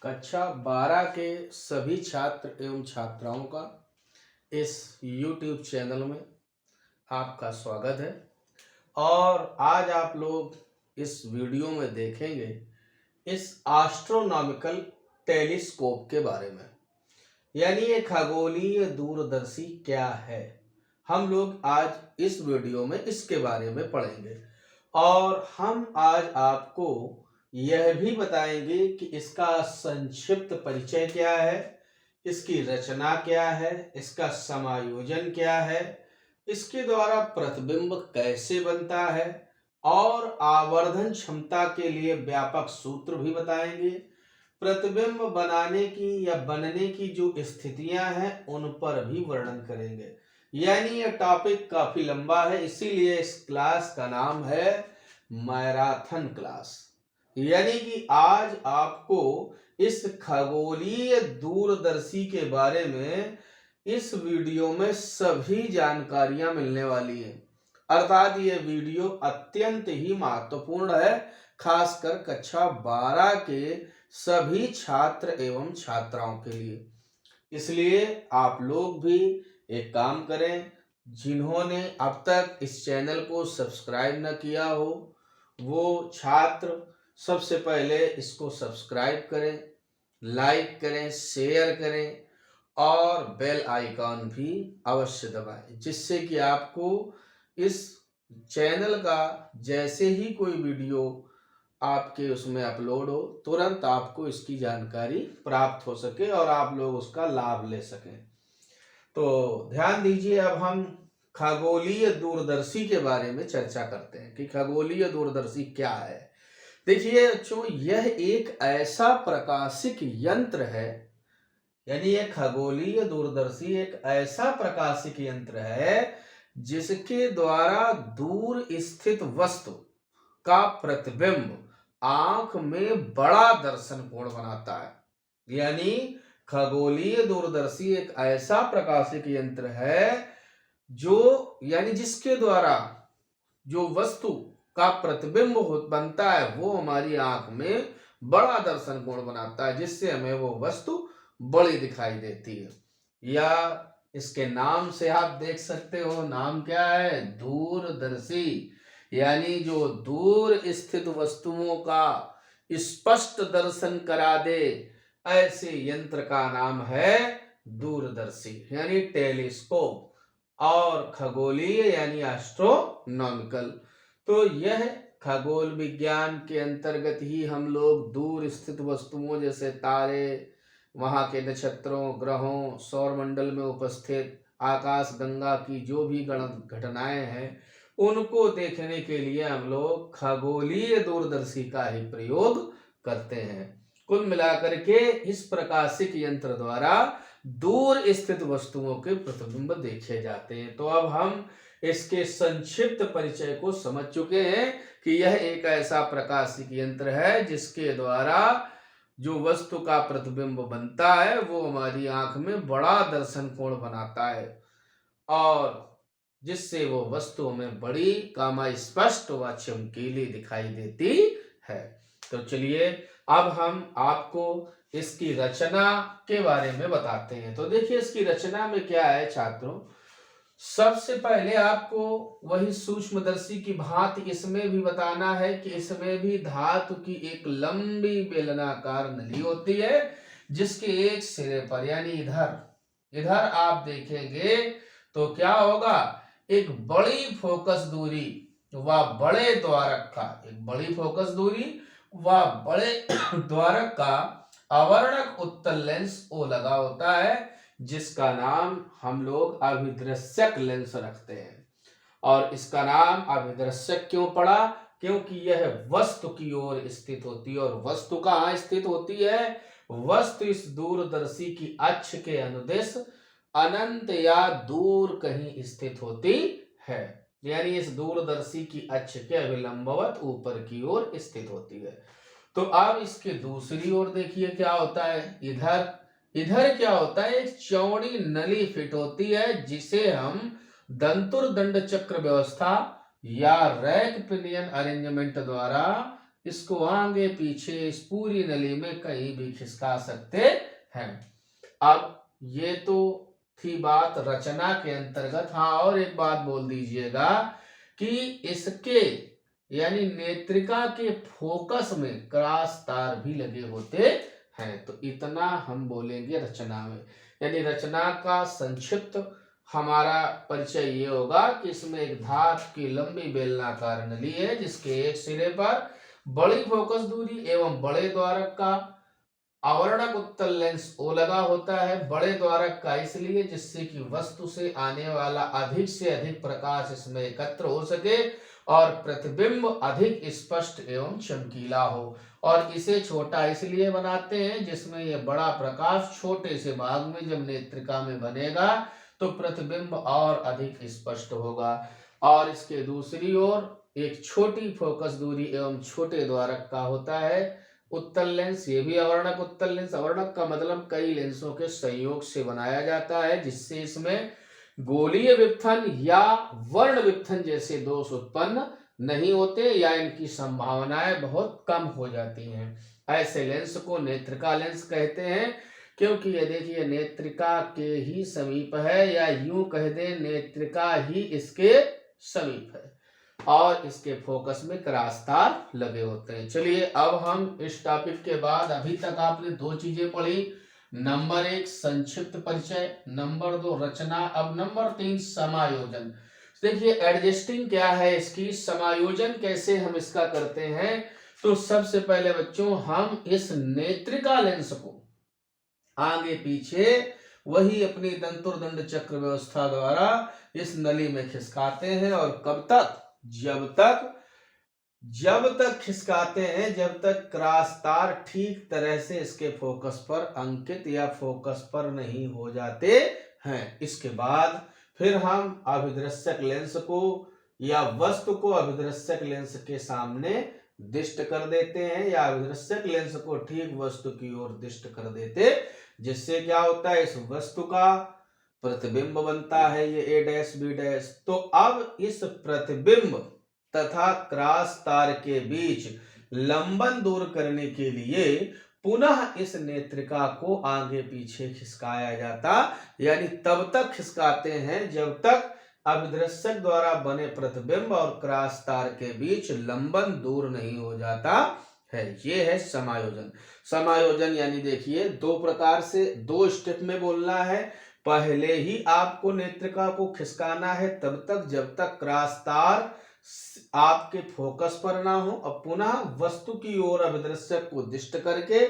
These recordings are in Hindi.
कक्षा 12 के सभी छात्र एवं छात्राओं का इस YouTube चैनल में आपका स्वागत है। और आज आप लोग इस वीडियो में देखेंगे इस एस्ट्रोनॉमिकल टेलीस्कोप के बारे में, यानी ये खगोलीय दूरदर्शी क्या है। हम लोग आज इस वीडियो में इसके बारे में पढ़ेंगे और हम आज आपको यह भी बताएंगे कि इसका संक्षिप्त परिचय क्या है, इसकी रचना क्या है, इसका समायोजन क्या है, इसके द्वारा प्रतिबिंब कैसे बनता है और आवर्धन क्षमता के लिए व्यापक सूत्र भी बताएंगे। प्रतिबिंब बनाने की या बनने की जो स्थितियां हैं उन पर भी वर्णन करेंगे। यानी यह टॉपिक काफी लंबा है, इसीलिए इस क्लास का नाम है मैराथन क्लास। यानी कि आज आपको इस खगोलीय दूरदर्शी के बारे में इस वीडियो में सभी जानकारियां मिलने वाली हैं। अर्थात ये वीडियो अत्यंत ही महत्वपूर्ण है, खासकर कक्षा 12 के सभी छात्र एवं छात्राओं के लिए। इसलिए आप लोग भी एक काम करें, जिन्होंने अब तक इस चैनल को सब्सक्राइब न किया हो वो छात्र सबसे पहले इसको सब्सक्राइब करें, लाइक करें, शेयर करें और बेल आइकॉन भी अवश्य दबाएं, जिससे कि आपको इस चैनल का जैसे ही कोई वीडियो आपके उसमें अपलोड हो तुरंत आपको इसकी जानकारी प्राप्त हो सके और आप लोग उसका लाभ ले सकें। तो ध्यान दीजिए, अब हम खगोलीय दूरदर्शी के बारे में चर्चा करते हैं कि खगोलीय दूरदर्शी क्या है। देखिए बच्चों, यह एक ऐसा प्रकाशिक यंत्र है, यानी यह खगोलीय दूरदर्शी एक ऐसा प्रकाशिक यंत्र है जिसके द्वारा दूर स्थित वस्तु का प्रतिबिंब आंख में बड़ा दर्शन कोण बनाता है। यानी खगोलीय दूरदर्शी एक ऐसा प्रकाशिक यंत्र है यानी जिसके द्वारा जो वस्तु का प्रतिबिंब बनता है वो हमारी आंख में बड़ा दर्शन कोण बनाता है, जिससे हमें वो वस्तु बड़ी दिखाई देती है। या इसके नाम से आप देख सकते हो, नाम क्या है? दूरदर्शी। यानी जो दूर स्थित वस्तुओं का स्पष्ट दर्शन करा दे, ऐसे यंत्र का नाम है दूरदर्शी यानी टेलीस्कोप, और खगोलीय यानी एस्ट्रोनॉमिकल। तो यह खगोल विज्ञान के अंतर्गत ही हम लोग दूर स्थित वस्तुओं जैसे तारे, वहां के नक्षत्रों, ग्रहों, सौर मंडल में उपस्थित आकाश गंगा की जो भी घटनाएं हैं उनको देखने के लिए हम लोग खगोलीय दूरदर्शी का ही प्रयोग करते हैं। कुल मिलाकर के इस प्रकाशिक यंत्र द्वारा दूर स्थित वस्तुओं के प्रतिबिंब देखे जाते हैं। तो अब हम इसके संक्षिप्त परिचय को समझ चुके हैं कि यह एक ऐसा प्रकाशिक यंत्र है जिसके द्वारा जो वस्तु का प्रतिबिंब बनता है वो हमारी आंख में बड़ा दर्शन कोण बनाता है और जिससे वो वस्तु हमें बड़ी स्पष्ट व चमकीली दिखाई देती है। तो चलिए अब हम आपको इसकी रचना के बारे में बताते हैं। तो देखिए इसकी रचना में क्या है छात्रों, सबसे पहले आपको वही सूक्ष्मदर्शी की भांति इसमें भी बताना है कि इसमें भी धातु की एक लंबी बेलनाकार नली होती है, जिसके एक सिरे पर यानी इधर आप देखेंगे तो क्या होगा, एक बड़ी फोकस दूरी व बड़े द्वारक का बड़े द्वारक का अवर्णक उत्तल लेंस ओ लगा होता है, जिसका नाम हम लोग अभिदृश्यक लेंस रखते हैं। और इसका नाम अभिदृश्यक क्यों पड़ा? क्योंकि यह वस्तु की ओर स्थित होती है। और वस्तु कहाँ स्थित होती है? वस्तु इस दूरदर्शी की अक्ष के अनुदिश अनंत या दूर कहीं स्थित होती है, यानी इस दूरदर्शी की अक्ष के अभिलंबवत ऊपर की ओर स्थित होती है। तो अब इसके दूसरी ओर देखिए क्या होता है, इधर क्या होता है, एक चौड़ी नली फिट होती है जिसे हम दंतुर दंड चक्र व्यवस्था या रैक पिनियन अरेंजमेंट द्वारा इसको आगे पीछे इस पूरी नली में कहीं भी खिसका सकते हैं। अब ये तो थी बात रचना के अंतर्गत। हाँ, और एक बात बोल दीजिएगा कि इसके यानी नेत्रिका के फोकस में क्रॉस तार भी लगे होते हैं। तो इतना हम बोलेंगे रचना में। यानी रचना का संक्षिप्त हमारा परिचय ये होगा कि इसमें एक धातु की लंबी बेलनाकार नली है जिसके एक सिरे पर बड़ी फोकस दूरी एवं बड़े द्वारक का आवर्णक उत्तल लेंस ओ लगा होता है। बड़े द्वारक का इसलिए जिससे कि वस्तु से आने वाला अधिक से अधिक प्रकाश इसमें एकत्र हो सके और प्रतिबिंब अधिक स्पष्ट एवं चमकीला हो। और इसे छोटा इसलिए बनाते हैं जिसमें यह बड़ा प्रकाश छोटे से भाग में जब नेत्रिका में बनेगा तो प्रतिबिंब और अधिक स्पष्ट होगा। और इसके दूसरी ओर एक छोटी फोकस दूरी एवं छोटे द्वारक का होता है उत्तल लेंस। ये भी अवर्णक उत्तल लेंस। अवर्णक का मतलब कई लेंसों के संयोग से बनाया जाता है जिससे इसमें गोलीय विपथन या वर्ण विपथन जैसे दोष उत्पन्न नहीं होते या इनकी संभावनाएं बहुत कम हो जाती हैं। ऐसे लेंस को नेत्रिका लेंस कहते हैं क्योंकि ये देखिए नेत्रिका के ही समीप है, या यूं कह दें नेत्रिका ही इसके समीप है और इसके फोकस में क्रॉस तार लगे होते हैं। चलिए अब हम इस टॉपिक के बाद अभी तक आपने दो चीजें पढ़ी। नंबर 1 संक्षिप्त परिचय, नंबर 2 रचना, अब नंबर 3 समायोजन। देखिए एडजस्टिंग क्या है इसकी, समायोजन कैसे हम इसका करते हैं। तो सबसे पहले बच्चों हम इस नेत्रिका लेंस को आगे पीछे वही अपनी दंतुर्दंड चक्र व्यवस्था द्वारा इस नली में खिसकाते हैं। और कब तक, जब तक खिसकाते हैं जब तक क्रॉस तार ठीक तरह से इसके फोकस पर अंकित या फोकस पर नहीं हो जाते हैं। इसके बाद फिर हम अभिदृश्यक लेंस को या वस्तु को अभिदृश्यक लेंस के सामने दिष्ट कर देते हैं या अभिदृश्यक लेंस को ठीक वस्तु की ओर दिष्ट कर देते, जिससे क्या होता है इस वस्तु का प्रतिबिंब बनता है, ये ए डैश बी डैश। तो अब इस प्रतिबिंब तथा क्रॉस तार के बीच लंबन दूर करने के लिए पुनः इस नेत्रिका को आगे पीछे खिसकाया जाता, यानी तब तक खिसकाते हैं जब तक अभिदृश्यक द्वारा बने प्रतिबिंब और क्रॉस तार के बीच लंबन दूर नहीं हो जाता है। ये है समायोजन। समायोजन यानी देखिए दो प्रकार से, दो स्टेप में बोलना है। पहले ही आपको नेत्रिका को खिसकाना है तब तक जब तक क्रॉस तार आपके फोकस पर ना हो, और पुनः वस्तु की ओर अभिदृश्यक को दिष्ट करके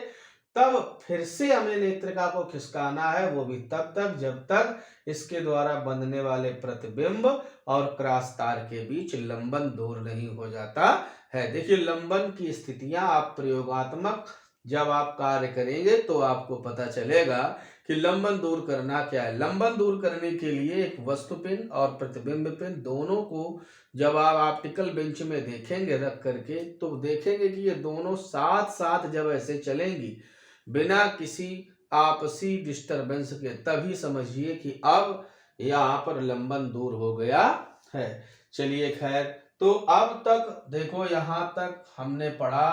तब फिर से हमें नेत्रिका को खिसकाना है, वो भी तब तक जब तक इसके द्वारा बनने वाले प्रतिबिंब और क्रॉस तार के बीच लंबन दूर नहीं हो जाता है। देखिए लंबन की स्थितियां आप प्रयोगात्मक जब आप कार्य करेंगे तो आपको पता चलेगा कि लंबन दूर करना क्या है। लंबन दूर करने के लिए एक वस्तु पिन और प्रतिबिंब पिन दोनों को जब आप ऑप्टिकल बेंच में देखेंगे रख करके तो देखेंगे कि ये दोनों साथ साथ जब ऐसे चलेंगी बिना किसी आपसी डिस्टरबेंस के, तभी समझिए कि अब यहाँ पर लंबन दूर हो गया है। चलिए खैर, तो अब तक देखो यहाँ तक हमने पढ़ा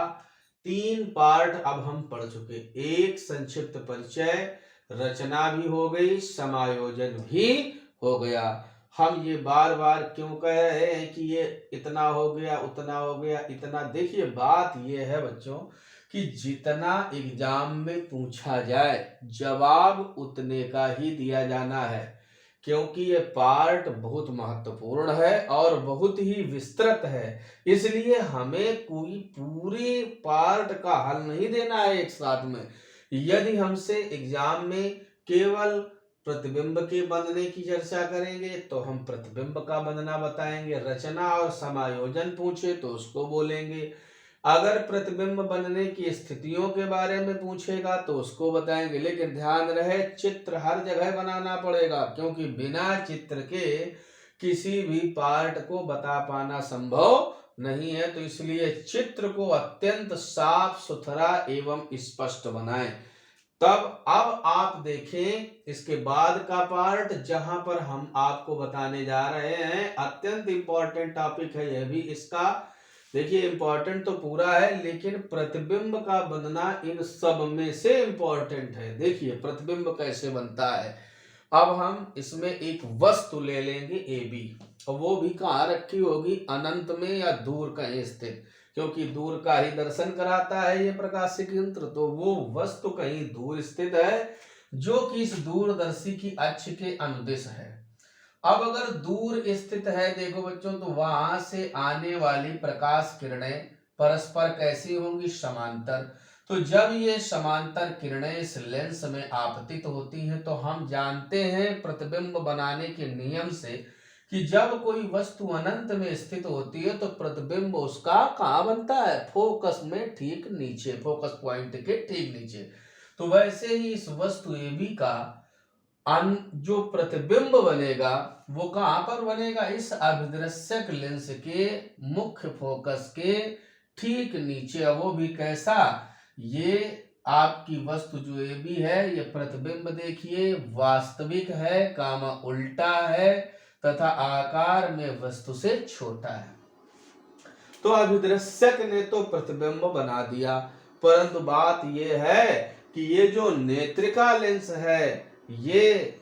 3 पार्ट अब हम पढ़ चुके। एक संक्षिप्त परिचय, रचना भी हो गई, समायोजन भी हो गया। हम ये बार बार क्यों कह रहे हैं कि ये इतना हो गया उतना हो गया इतना, देखिए बात ये है बच्चों कि जितना एग्जाम में पूछा जाए जवाब उतने का ही दिया जाना है, क्योंकि ये पार्ट बहुत महत्वपूर्ण है और बहुत ही विस्तृत है। इसलिए हमें कोई पूरे पार्ट का हल नहीं देना है एक साथ में। यदि हमसे एग्जाम में केवल प्रतिबिंब के बनने की चर्चा करेंगे तो हम प्रतिबिंब का बनना बताएंगे, रचना और समायोजन पूछे तो उसको बोलेंगे, अगर प्रतिबिंब बनने की स्थितियों के बारे में पूछेगा तो उसको बताएंगे। लेकिन ध्यान रहे चित्र हर जगह बनाना पड़ेगा, क्योंकि बिना चित्र के किसी भी पार्ट को बता पाना संभव नहीं है। तो इसलिए चित्र को अत्यंत साफ सुथरा एवं स्पष्ट बनाएं। तब अब आप देखें इसके बाद का पार्ट जहां पर हम आपको बताने जा रहे हैं, अत्यंत इंपॉर्टेंट टॉपिक है यह भी। इसका देखिए इंपॉर्टेंट तो पूरा है, लेकिन प्रतिबिंब का बनना इन सब में से इंपॉर्टेंट है। देखिए प्रतिबिंब कैसे बनता है। अब हम इसमें एक वस्तु ले लेंगे ए बी, और वो भी कहाँ रखी होगी, अनंत में या दूर कहीं स्थित, क्योंकि दूर का ही दर्शन कराता है ये प्रकाशिक यंत्र। तो वो वस्तु कहीं दूर स्थित है जो कि इस दूरदर्शी की अक्ष के अनुदिश है। अब अगर दूर स्थित है, देखो बच्चों, तो वहां से आने वाली प्रकाश किरणें परस्पर कैसी होंगी, समांतर। तो जब ये समांतर किरणें इस लेंस में आपतित होती हैं, तो हम जानते हैं प्रतिबिंब बनाने के नियम से कि जब कोई वस्तु अनंत में स्थित होती है तो प्रतिबिंब उसका कहाँ बनता है, फोकस में ठीक नीचे, फोकस पॉइंट के ठीक नीचे। तो वैसे ही इस वस्तु ए बी का जो प्रतिबिंब बनेगा वो कहां पर बनेगा, इस अभिदृश्यक लेंस के मुख्य फोकस के ठीक नीचे। वो भी कैसा, ये आपकी वस्तु जो ए बी है, ये प्रतिबिंब देखिए वास्तविक है, कामा उल्टा है, तथा आकार में वस्तु से छोटा है। तो अभिदृश्यक ने तो प्रतिबिंब बना दिया, परंतु बात यह है कि ये जो नेत्रिका लेंस है, ये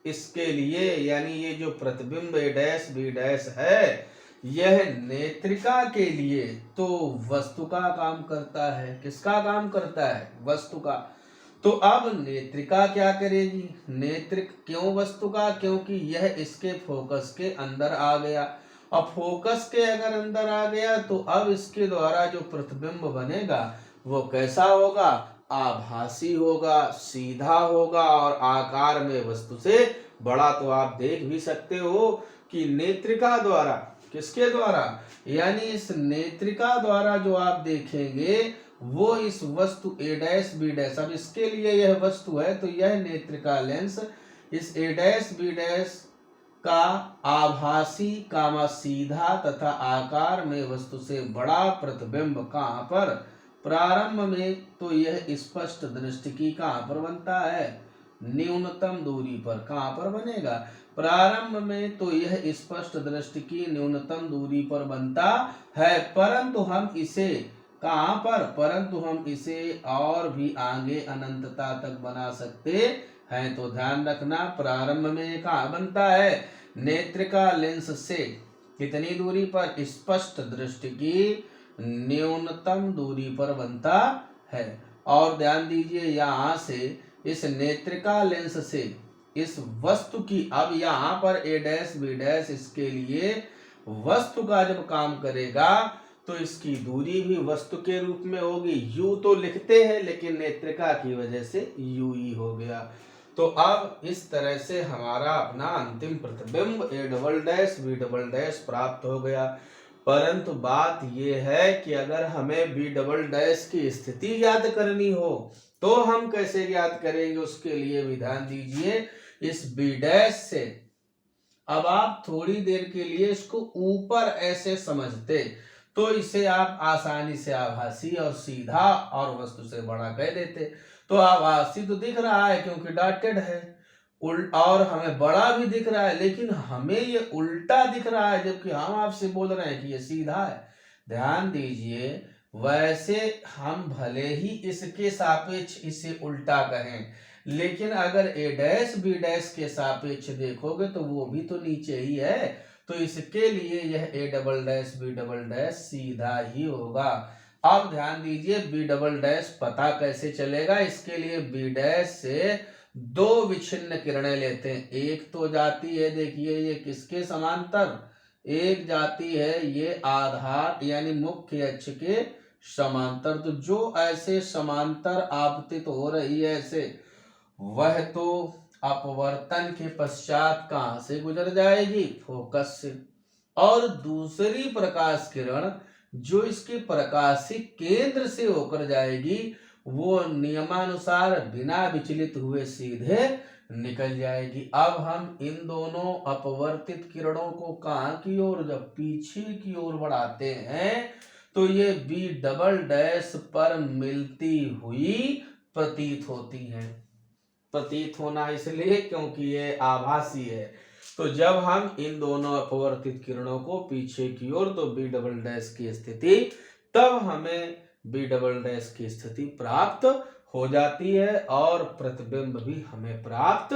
इसके लिए यानी ये जो प्रतिबिंब ए डैश बी डैश है, यह नेत्रिका के लिए तो वस्तु का काम करता है। किसका काम करता है, वस्तु का। तो अब नेत्रिका क्या करेगी, नेत्रिक क्यों वस्तु का, क्योंकि यह इसके फोकस के अंदर आ गया। अब फोकस के अगर अंदर आ गया तो अब इसके द्वारा जो प्रतिबिंब बनेगा वो कैसा होगा, आभासी होगा, सीधा होगा और आकार में वस्तु से बड़ा। तो आप देख भी सकते हो कि नेत्रिका द्वारा, किसके द्वारा, यानी इस नेत्रिका द्वारा जो आप देखेंगे वो इस वस्तु ए डैश बी डैश, अब इसके लिए यह वस्तु है तो यह नेत्रिका लेंस इस ए डैश बी डैश का आभासी कामा सीधा तथा आकार में वस्तु से बड़ा प्रतिबिंब कहाँ पर, प्रारंभ में तो यह स्पष्ट दृष्टि की कहाँ पर बनता है, न्यूनतम दूरी पर। कहाँ पर बनेगा, प्रारंभ में तो यह स्पष्ट दृष्टि की न्यूनतम दूरी पर बनता है, परंतु हम इसे कहाँ पर, परंतु हम इसे और भी आगे अनंतता तक बना सकते हैं। तो ध्यान रखना, प्रारंभ में कहाँ बनता है, नेत्रिका लेंस से कितनी दूरी पर, स्पष्ट दृष्टि की न्यूनतम दूरी पर बनता है। और ध्यान दीजिए यहां से इस नेत्रिका लेंस से इस वस्तु की, अब यहाँ पर ए डैश बी डैश इसके लिए वस्तु का जब काम करेगा तो इसकी दूरी भी वस्तु के रूप में होगी। यू तो लिखते हैं लेकिन नेत्रिका की वजह से यू ही हो गया। तो अब इस तरह से हमारा अपना अंतिम प्रतिबिंब A double dash B double dash प्राप्त हो गया। परंतु बात यह है कि अगर हमें बी डबल डैश की स्थिति ज्ञात करनी हो तो हम कैसे ज्ञात करेंगे, उसके लिए भी ध्यान दीजिए। इस बी डैश से अब आप थोड़ी देर के लिए इसको ऊपर ऐसे समझते तो इसे आप आसानी से आभासी और सीधा और वस्तु से बड़ा कह देते। तो आभासी तो दिख रहा है क्योंकि डॉटेड है, और हमें बड़ा भी दिख रहा है, लेकिन हमें ये उल्टा दिख रहा है जबकि हम आपसे बोल रहे हैं कि ये सीधा है। ध्यान दीजिए, वैसे हम भले ही इसके सापेक्ष इसे उल्टा कहें, लेकिन अगर ए डैश बी डैश के सापेक्ष देखोगे तो वो भी तो नीचे ही है। तो इसके लिए यह A double dash B double dash सीधा ही होगा। अब ध्यान दीजिए, बी डबल डैश पता कैसे चलेगा, इसके लिए बी डैश से दो विच्छिन्न किरणें लेते हैं। एक तो जाती है, देखिए ये किसके समांतर, एक जाती है ये आधार यानी मुख्य अक्ष के समांतर। तो जो ऐसे समांतर आपतित हो रही है ऐसे, वह तो अपवर्तन के पश्चात कहां से गुजर जाएगी, फोकस से। और दूसरी प्रकाश किरण जो इसके प्रकाशिक केंद्र से होकर जाएगी वो नियमानुसार बिना विचलित हुए सीधे निकल जाएगी। अब हम इन दोनों अपवर्तित किरणों को कहां की ओर, जब पीछे की ओर बढ़ाते हैं तो ये बी डबल डैश पर मिलती हुई प्रतीत होती हैं। प्रतीत होना इसलिए क्योंकि ये आभासी है। तो जब हम इन दोनों अपवर्तित किरणों को पीछे की ओर तो बी डबल डैश की स्थिति, तब हमें बी डबल डैश की स्थिति प्राप्त हो जाती है और प्रतिबिंब भी हमें प्राप्त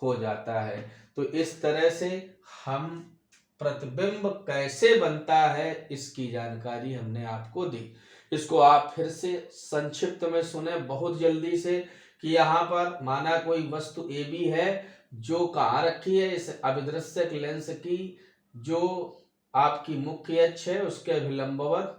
हो जाता है। तो इस तरह से हम प्रतिबिंब कैसे बनता है इसकी जानकारी हमने आपको दी। इसको आप फिर से संक्षिप्त में सुने बहुत जल्दी से कि यहाँ पर माना कोई वस्तु ए बी है जो कहाँ रखी है, इस अभिदृश्यक लेंस की जो आपकी मुख्य अक्ष है उसके अभिलंबवत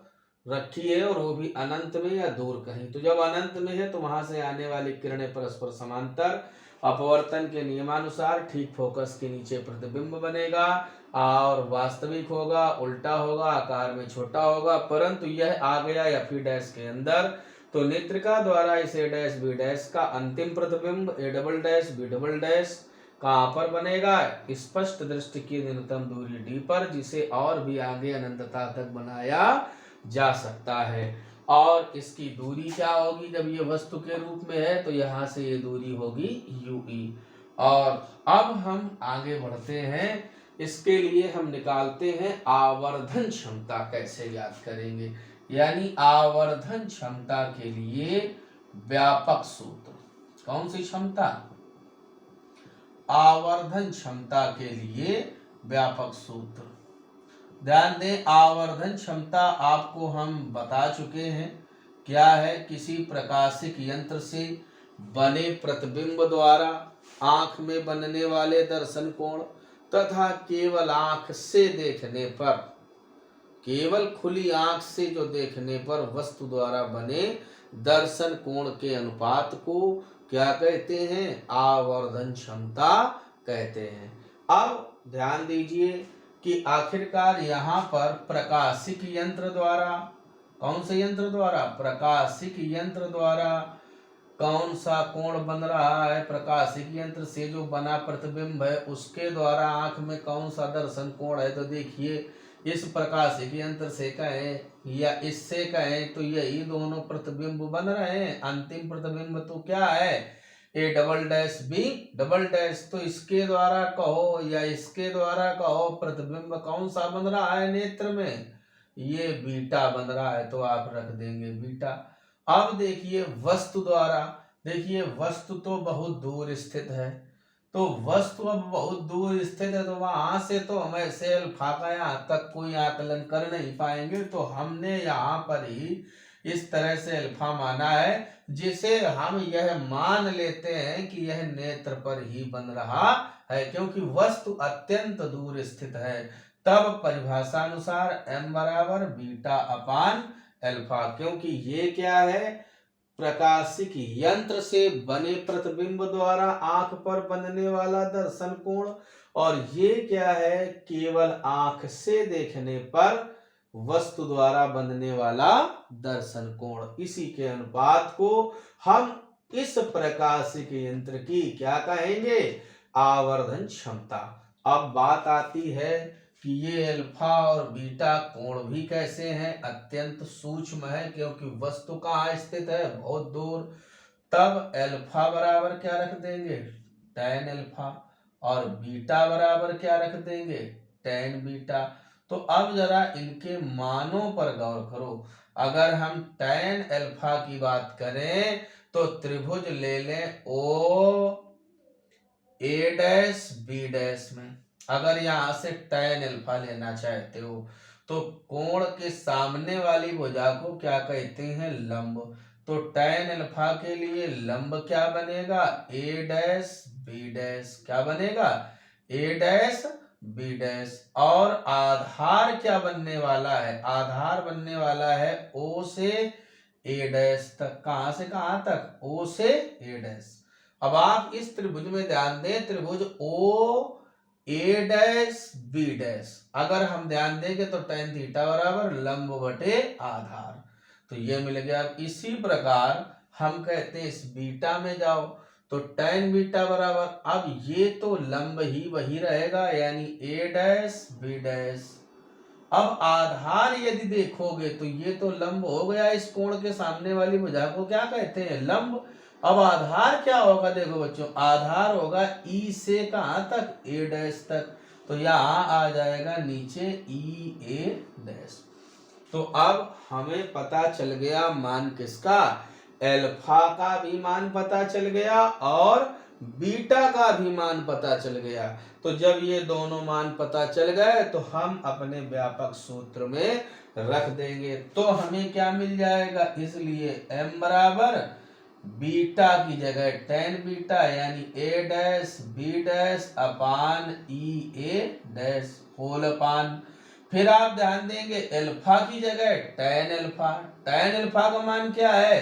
रखी है और वो भी अनंत में या दूर कहीं। तो जब अनंत में है तो वहां से आने वाली किरणें परस्पर समांतर अपवर्तन के नियमानुसार ठीक फोकस के नीचे प्रतिबिंब बनेगा और वास्तविक होगा, उल्टा होगा, आकार में छोटा होगा। परंतु यह आ गया एफ डैश के अंदर तो नेत्रिका द्वारा इस ए डैश बी डैश का अंतिम प्रतिबिंब A double dash B double dash कहाँ पर बनेगा, स्पष्ट दृष्टि की न्यूनतम दूरी डी पर, जिसे और भी आगे अनंतता तक बनाया जा सकता है। और इसकी दूरी क्या होगी जब ये वस्तु के रूप में है, तो यहाँ से ये दूरी होगी यूई। और अब हम आगे बढ़ते हैं, इसके लिए हम निकालते हैं आवर्धन क्षमता। कैसे याद करेंगे, यानी आवर्धन क्षमता के लिए व्यापक सूत्र। कौन सी क्षमता, आवर्धन क्षमता के लिए व्यापक सूत्र। ध्यान दें, आवर्धन क्षमता आपको हम बता चुके हैं क्या है, किसी प्रकाशिक यंत्र से बने प्रतिबिंब द्वारा आंख में बनने वाले दर्शन कोण तथा केवल आंख से देखने पर, केवल खुली आंख से जो देखने पर वस्तु द्वारा बने दर्शन कोण के अनुपात को क्या कहते हैं, आवर्धन क्षमता कहते हैं। अब ध्यान दीजिए कि आखिरकार यहाँ पर प्रकाशिक यंत्र द्वारा, कौन से यंत्र द्वारा, प्रकाशिक यंत्र द्वारा कौन सा कोण बन रहा है, प्रकाशिक यंत्र से जो बना प्रतिबिंब है उसके द्वारा आंख में कौन सा दर्शन कोण है। तो देखिए, इस प्रकाशिक यंत्र से कहें या इससे कहें तो यही दोनों प्रतिबिंब बन रहे हैं। अंतिम प्रतिबिंब तो क्या है, A double dash B double dash. तो इसके द्वारा कहो या इसके द्वारा कहो, प्रतिबिंब कौन सा बन रहा है नेत्र में, ये बीटा बन रहा है, तो आप रख देंगे बीटा। अब देखिए वस्तु द्वारा, देखिए वस्तु तो बहुत दूर स्थित है, तो वस्तु अब बहुत दूर स्थित है तो वहां से तो हम ऐसे अल्फा का यहाँ तक कोई आकलन कर नहीं पाएंगे। तो हमने यहाँ पर ही इस तरह से अल्फा माना है जिसे हम यह मान लेते हैं कि यह नेत्र पर ही बन रहा है, क्योंकि वस्तु अत्यंत दूर स्थित है। तब परिभाषा अनुसार m बराबर बीटा अपान अल्फा, क्योंकि ये क्या है, प्रकाशिक यंत्र से बने प्रतिबिंब द्वारा आंख पर बनने वाला दर्शन कोण, और ये क्या है, केवल आंख से देखने पर वस्तु द्वारा बनने वाला दर्शन कोण। इसी के अनुपात को हम इस प्रकाशिक यंत्र की क्या कहेंगे, आवर्धन क्षमता। अब बात आती है कि ये अल्फा और बीटा कोण भी कैसे हैं, अत्यंत सूक्ष्म है, क्योंकि वस्तु कहाँ स्थित है, बहुत दूर। तब अल्फा बराबर क्या रख देंगे, tan अल्फा, और बीटा बराबर क्या रख देंगे, tan बीटा। तो अब जरा इनके मानों पर गौर करो। अगर हम tan अल्फा की बात करें तो त्रिभुज ले लें ओ ए डैश बी डैश में। अगर यहाँ से tan अल्फा लेना चाहते हो तो कोण के सामने वाली भुजा को क्या कहते हैं, लंब। तो tan अल्फा के लिए लंब क्या बनेगा, ए डैश बी डैश। क्या बनेगा, ए डैश बी डैश। और आधार क्या बनने वाला है, आधार बनने वाला है ओ से ए डैश तक। कहां से कहां तक, ओ से ए डैश। अब आप इस त्रिभुज में ध्यान दें, त्रिभुज ओ ए डैश बी डैश, अगर हम ध्यान देंगे तो tan थीटा बराबर लंब बटे आधार, तो ये मिल गया। इसी प्रकार हम कहते हैं इस बीटा में जाओ तो tan बीटा बराबर, अब ये तो लंब ही वही रहेगा, यानी ए डैश बी डैश। अब आधार यदि देखोगे तो ये तो लंब हो गया, इस कोण के सामने वाली भुजा को क्या कहते हैं, लंब। अब आधार क्या होगा, देखो बच्चों, आधार होगा ई से कहाँ तक, ए डैश तक। तो यहाँ आ जाएगा नीचे ई ए डैश। तो अब हमें पता चल गया मान किसका, एल्फा का भी मान पता चल गया और बीटा का भी मान पता चल गया। तो जब ये दोनों मान पता चल गए तो हम अपने व्यापक सूत्र में रख देंगे। तो हमें क्या मिल जाएगा, इसलिए m बराबर बीटा की जगह tan बीटा यानी a dash b dash upon E A dash whole upon, फिर आप ध्यान देंगे अल्फा की जगह tan अल्फा। tan अल्फा का मान क्या है,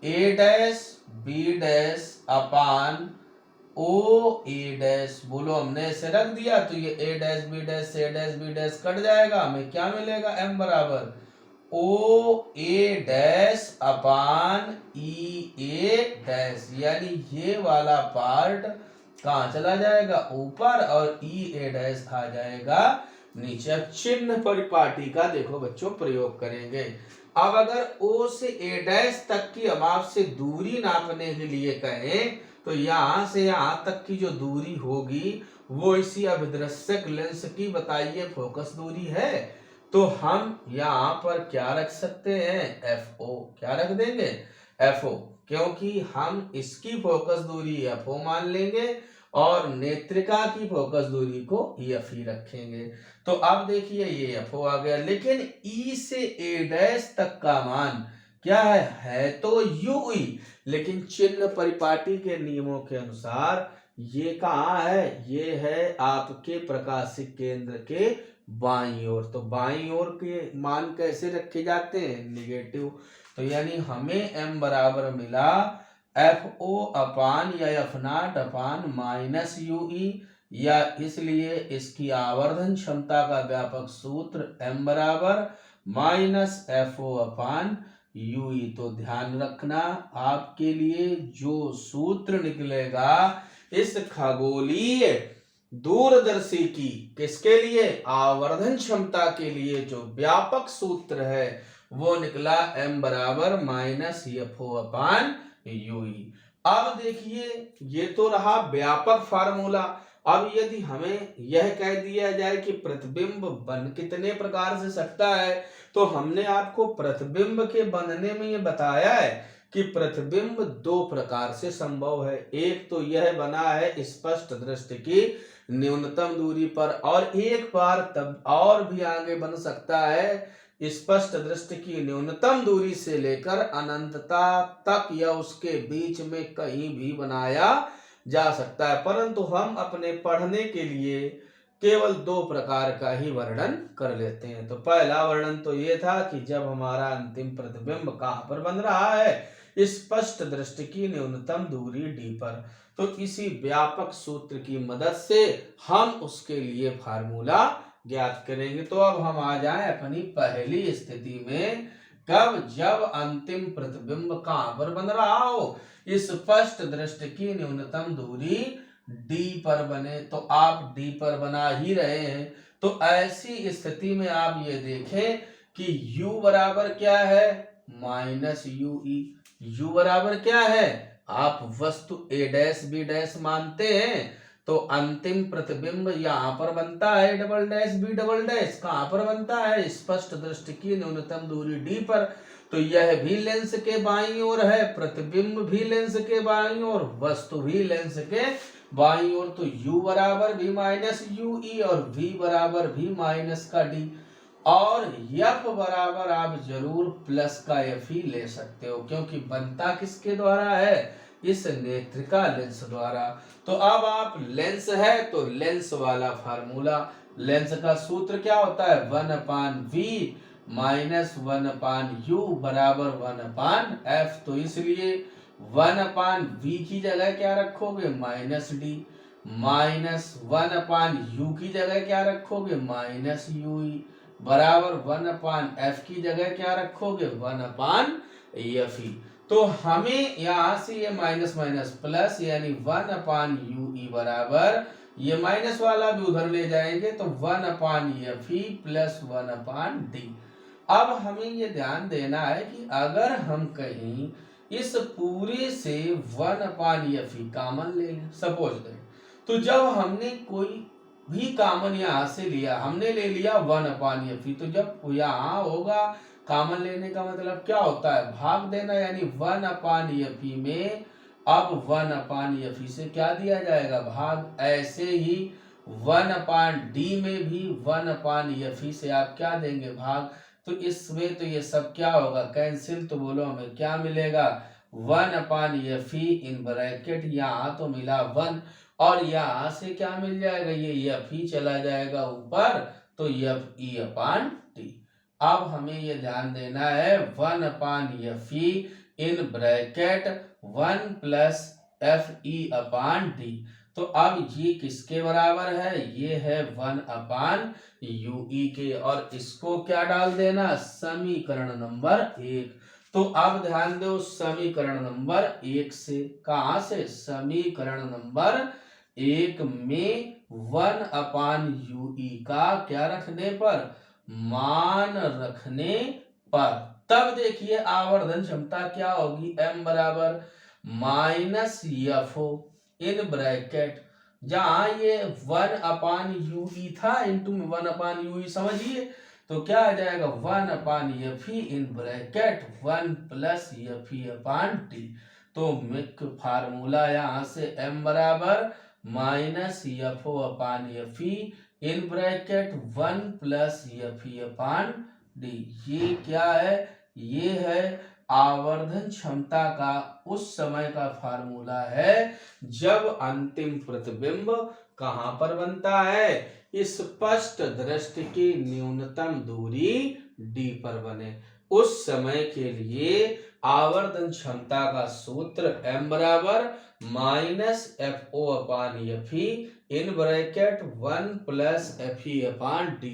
a dash b dash upon O A dash. बोलो हमने ऐसे रख दिया तो ये a डैश b डैश से a dash b dash cut जाएगा, हमें क्या मिलेगा, m बराबर ओ A dash upon E A dash, यानी ये वाला पार्ट कहाँ चला जाएगा, ऊपर, और ई ए डैश आ जाएगा नीचे। अब चिन्ह परिपाटी का देखो बच्चों प्रयोग करेंगे। अब अगर ओ से ए डैश तक की हम आपसे दूरी नापने के लिए कहें तो यहां से यहां तक की जो दूरी होगी वो इसी अभिदृश्यक लेंस की बताइए फोकस दूरी है। तो हम यहाँ पर क्या रख सकते हैं, FO, क्या रख देंगे, FO, क्योंकि हम इसकी फोकस दूरी FO मान लेंगे और नेत्रिका की फोकस दूरी को EF ही रखेंगे। तो अब देखिए ये FO आ गया, लेकिन E से A डैश तक का मान क्या है तो UE, लेकिन चिन्ह परिपाटी के नियमों के अनुसार ये कहाँ है, ये है आपके प्रकाशिक केंद्र के बाईं ओर। तो बाईं ओर के मान कैसे रखे जाते हैं, निगेटिव। तो यानी हमें m बराबर मिला FO अपान या F not upon minus UE, या इसलिए इसकी आवर्धन क्षमता का व्यापक सूत्र m बराबर माइनस FO अपान UE। तो ध्यान रखना आपके लिए जो सूत्र निकलेगा इस खगोलीय दूरदर्शी की, किसके लिए, आवर्धन क्षमता के लिए जो व्यापक सूत्र है वो निकला m बराबर माइनस FO अपान UE। अब देखिए ये तो रहा व्यापक फार्मूला। अब यदि हमें यह कह दिया जाए कि प्रतिबिंब बन कितने प्रकार से सकता है, तो हमने आपको प्रतिबिंब के बनने में ये बताया है कि प्रतिबिंब दो प्रकार से संभव है। एक तो यह बना है स्पष्ट दृष्टि की न्यूनतम दूरी पर, और एक बार तब और भी आगे बन सकता है स्पष्ट दृष्टि की न्यूनतम दूरी से लेकर अनंतता तक या उसके बीच में कहीं भी बनाया जा सकता है। परंतु हम अपने पढ़ने के लिए केवल दो प्रकार का ही वर्णन कर लेते हैं। तो पहला वर्णन तो ये था कि जब हमारा अंतिम प्रतिबिंब कहाँ पर बन रहा है, स्पष्ट दृष्टि की न्यूनतम दूरी d पर। तो इसी व्यापक सूत्र की मदद से हम उसके लिए फार्मूला ज्ञात करेंगे। तो अब हम आ जाएं अपनी पहली स्थिति में, कब, जब अंतिम प्रतिबिंब कहाँ पर बन रहा हो, स्पष्ट दृष्टि की न्यूनतम दूरी d पर बने। तो आप d पर बना ही रहे हैं, तो ऐसी स्थिति में आप ये देखें कि u बराबर क्या है, माइनस UE। u बराबर क्या है, आप वस्तु a डैश b डैश मानते हैं, तो अंतिम प्रतिबिंब यहाँ पर बनता है double dash b double dash, कहाँ पर बनता है, स्पष्ट दृष्टि की न्यूनतम दूरी d पर। तो यह भी लेंस के बाईं ओर है, प्रतिबिंब भी लेंस के बाईं ओर, वस्तु भी लेंस के बाईं ओर। तो u बराबर भी माइनस UE और v बराबर भी माइनस का d, और f बराबर आप जरूर प्लस का f ही ले सकते हो, क्योंकि बनता किसके द्वारा है, इस नेत्रिका लेंस द्वारा। तो अब आप लेंस है तो लेंस वाला फार्मूला, लेंस का सूत्र क्या होता है, 1/v माइनस 1/u बराबर 1/f। तो इसलिए 1/v की जगह क्या रखोगे, माइनस d, माइनस 1/u की जगह क्या रखोगे, माइनस UE, बराबर 1/f की जगह क्या रखोगे, 1/fe। तो हमें यहां से ये माइनस माइनस प्लस यानी 1/UE बराबर, ये माइनस वाला भी उधर ले जाएंगे तो 1/fe प्लस 1/d। अब हमें ये ध्यान देना है कि अगर हम कहीं इस पूरे से 1/Fe कॉमन ले लें सपोज दैट। तो जब हमने कोई भी कॉमन यहाँ से लिया, हमने ले लिया 1/Fe, तो जब यहाँ होगा कॉमन लेने का मतलब क्या होता है, भाग देना, यानी 1/Fe में अब 1/Fe से क्या दिया जाएगा, भाग। ऐसे ही 1/D में भी 1/Fe से आप क्या देंगे, भाग। तो इसमें तो ये सब क्या होगा, कैंसिल। तो बोलो हमें क्या मिलेगा, 1/Fe इन ब्रैकेट, यहाँ तो मिला 1 और यहाँ से क्या मिल जाएगा, ये Fe चला जाएगा ऊपर, तो Fe/T। अब हमें ये ध्यान देना है 1/Fe इन ब्रैकेट 1 + Fe/D। तो अब ये किसके बराबर है, ये है 1/UE के, और इसको क्या डाल देना, समीकरण नंबर 1। तो अब ध्यान दो, समीकरण नंबर 1 से, कहां से, समीकरण नंबर 1 में 1/UE का क्या रखने पर, मान रखने पर, तब देखिए आवर्धन क्षमता क्या होगी, m बराबर -FO इन ब्रैकेट, जहां ये 1/UE था इंटू 1/UE, समझिए। तो क्या आ जाएगा, 1/Fe इन ब्रैकेट 1 + Fe/T। तो मुख्य फार्मूला यहाँ से m बराबर -FO/Fe इन ब्रैकेट 1 + Fe/D। ये क्या है, ये है आवर्धन क्षमता का उस समय का फार्मूला है जब अंतिम प्रतिबिंब कहां पर बनता है, स्पष्ट दृष्टि की न्यूनतम दूरी D पर बने। उस समय के लिए आवर्धन क्षमता का सूत्र m बराबर -FO/Fe इन ब्रैकेट 1 + Fe/D।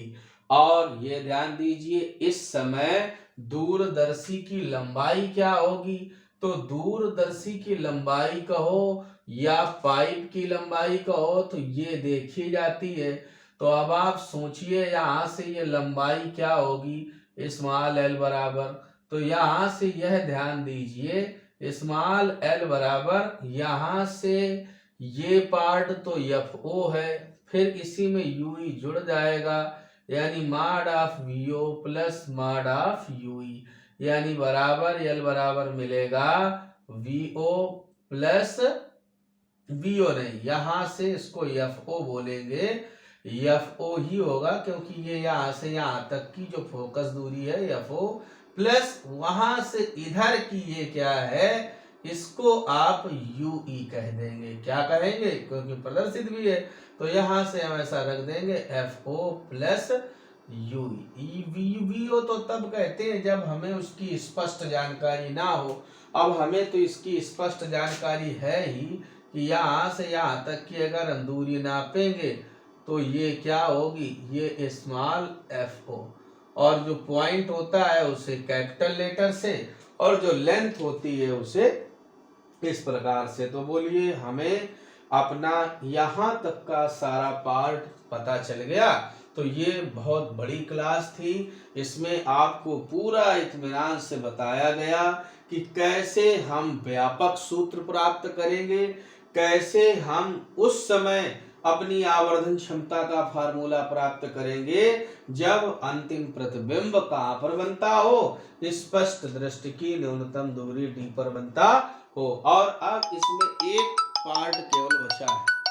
और ये ध्यान दीजिए, इस समय दूरदर्शी की लंबाई क्या होगी, तो दूरदर्शी की लंबाई कहो या पाइप की लंबाई कहो, तो ये देखी जाती है। तो अब आप सोचिए, यहाँ से ये लंबाई क्या होगी, स्मॉल l बराबर, तो यहाँ से यह ध्यान दीजिए, स्मॉल l बराबर, यहाँ से ये पार्ट तो FO है, फिर इसी में UE जुड़ जाएगा, यानी mod of VO plus mod of UE, यानी बराबर L बराबर मिलेगा VO प्लस VO नहीं, यहां से इसको FO बोलेंगे, FO ही होगा, क्योंकि ये यहां से यहां तक की जो फोकस दूरी है FO, प्लस वहां से इधर की ये क्या है, इसको आप UE कह देंगे। क्या कहेंगे, क्योंकि प्रदर्शित भी है, तो यहां से हम ऐसा रख देंगे FO प्लस UE। VO तो तब कहते हैं जब हमें उसकी स्पष्ट जानकारी ना हो। अब हमें तो इसकी स्पष्ट जानकारी है ही कि यहाँ से यहाँ तक की अगर हम दूरी नापेंगे तो ये क्या होगी, ये स्मॉल FO, और जो पॉइंट होता है उसे कैपिटल लेटर से, और जो लेंथ होती है उसे इस प्रकार से। तो बोलिए हमें अपना यहाँ तक का सारा पार्ट पता चल गया। तो ये बहुत बड़ी क्लास थी, इसमें आपको पूरा इत्मीनान से बताया गया कि कैसे हम व्यापक सूत्र प्राप्त करेंगे, कैसे हम उस समय अपनी आवर्धन क्षमता का फार्मूला प्राप्त करेंगे जब अंतिम प्रतिबिंब कहाँ पर बनता हो, स्पष्ट दृष्टि की न्यूनतम दूरी D पर बनता हो। और अब इसमें एक पार्ट केवल बचा है।